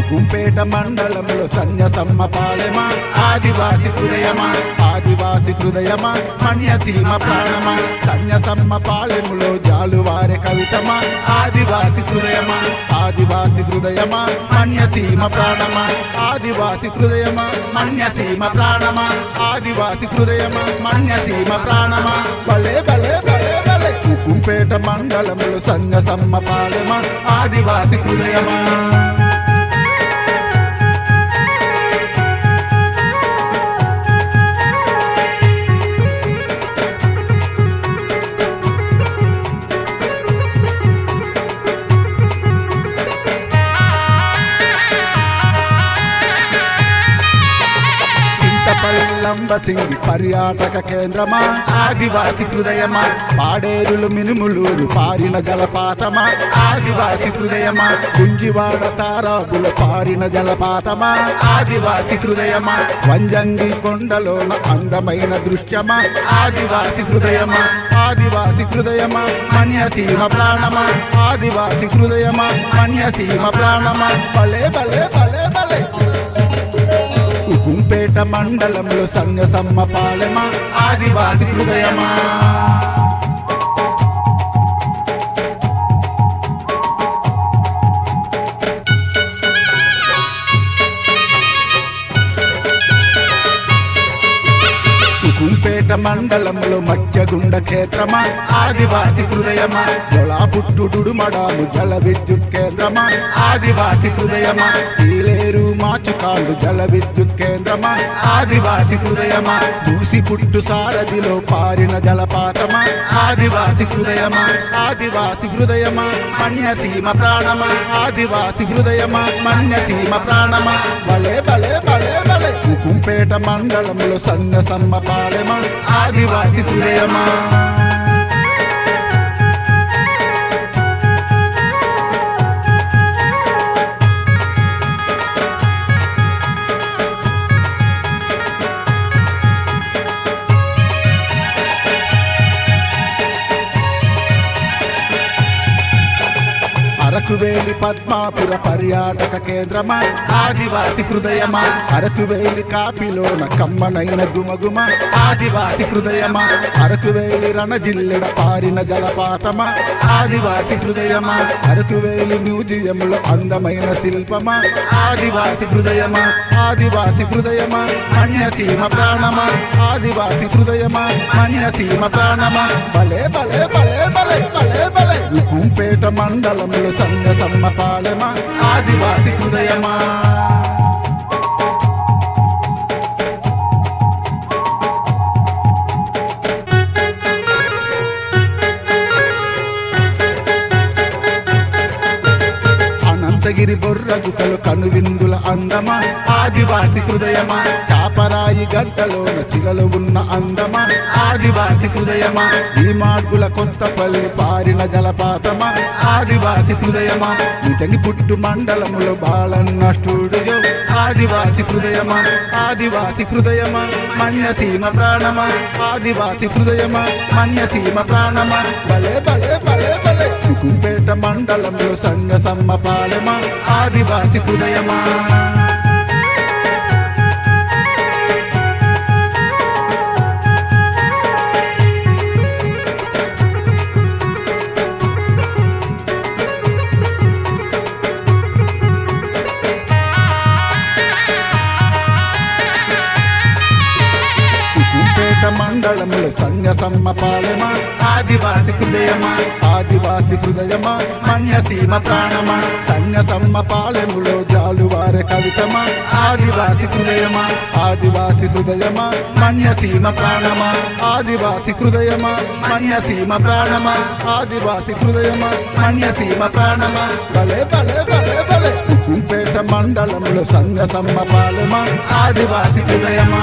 గుంపేట మండలంలో సన్యసమ్మ పాలెమా ఆదివాసి హృదయమా ఆదివాసి హృదయమా మన్యసీమ ప్రాణమా సన్యసమ్మ పాలెములో జాలువారే కవితమా ఆదివాసి హృదయమా ఆదివాసి హృదయమా మన్యసీమ ప్రాణమా ఆదివాసి హృదయమా మన్యసీమ ప్రాణమా ఆదివాసి హృదయమా మన్యసీమ ప్రాణమా భలే భలే భలే భలే గుంపేట మండలంలో సన్యసమ్మ పాలెమా ఆదివాసి హృదయమా లంబసింగి పర్యాటక కేంద్రమా ఆదివాసి హృదయమా పాడేరులు మినుములూరు పారిన జలపాతమా ఆదివాసి హృదయమా గుంజివాడ తారాబుల పారిన జలపాతమా ఆదివాసి హృదయమా వంజంగి కొండలోన అందమైన దృశ్యమా ఆదివాసి హృదయమా ఆదివాసి హృదయమా మన్యసీమ ప్రాణమా ఆదివాసి హృదయమా మన్యసీమ ప్రాణమా భలే భలే భలే భలే గుంపేట మండలంలో సన్యసమ్మ పాలెమా ఆదివాసి హృదయమా గుంపేట మండలంలో మత్స్యగుండ క్షేత్రమా ఆదివాసి హృదయమా జొలాపుట్టుడు మడాలు జల విద్యుత్ కేంద్రమా ఆదివాసి హృదయమా సీలేరు మాచుకాళ్ళు జల విద్యుత్ కేంద్రమా ఆదివాసి హృదయమా మూసి పుట్టు సారథిలో పారిన జలపాతమా ఆదివాసి హృదయమా ఆదివాసి హృదయమా మన్యసీమ ప్రాణమా ఆదివాసి హృదయమా మన్యసీమ ప్రాణమా భలే భలే భలే భలే గుంపేట మండలంలో సన్యసమ్మ పాలెమా ఆదివాసి హృదయమా అరకువేలి పద్మాపుర పర్యాటక కేంద్రమా ఆదివాసి హృదయమా అరకువేలి కాపిలోన కమ్మనైన గుమగుమ ఆదివాసి హృదయమా అరకువేలి రణజిల్లెడ పారిన జలపాతమా ఆదివాసి హృదయమా అరకువేలి మ్యూజియంలో అందమైన శిల్పమా ఆదివాసి హృదయమా ఆదివాసి హృదయమా మన్యసీమ ప్రాణమా ఆదివాసి హృదయమా మన్యసీమ ప్రాణమా భలే భలే భలే భలే భలే భలే గుంపేట మండలంలో సన్యసమ్మ పాలెమా ఆదివాసి హృదయమా అనంతగిరి బొర్ర గుహలు కనువిందుల అందమా ఆదివాసి హృదయమా చాపరాయి గడ్డలోన శిలలు ఉన్న అందమా ఆదివాసి హృదయమా ఈ మార్గుల కొత్తపల్లి పారిన జలపాతమా ఆదివాసి హృదయమా నిజంగి పుట్టు మండలములో బాలన్న స్టూడియో ఆదివాసి హృదయమా ఆదివాసి హృదయమా మన్యసీమ ప్రాణమా ఆదివాసి హృదయమా మన్యసీమ ప్రాణమా భలే భలే భలే భలే గుంపేట మండలంలో సన్యసమ్మ పాలెమా ఆదివాసి హృదయమా మండలంలో సన్యసమ్మ పాలెమా ఆదివాసి హృదయమా ఆదివాసి హృదయమా మన్యసీమ ప్రాణమా సన్యసమ్మ పాలెములో జాలువారే కవితమా ఆదివాసి హృదయమా ఆదివాసి హృదయమా మన్యసీమ ప్రాణమా ఆదివాసి హృదయమా మన్యసీమ ప్రాణమా ఆదివాసి హృదయమా మన్యసీమ ప్రాణమా భలే భలే భలే భలే గుంపేట మండలములో సంగసమ్మ పాలెమా ఆదివాసి హృదయమా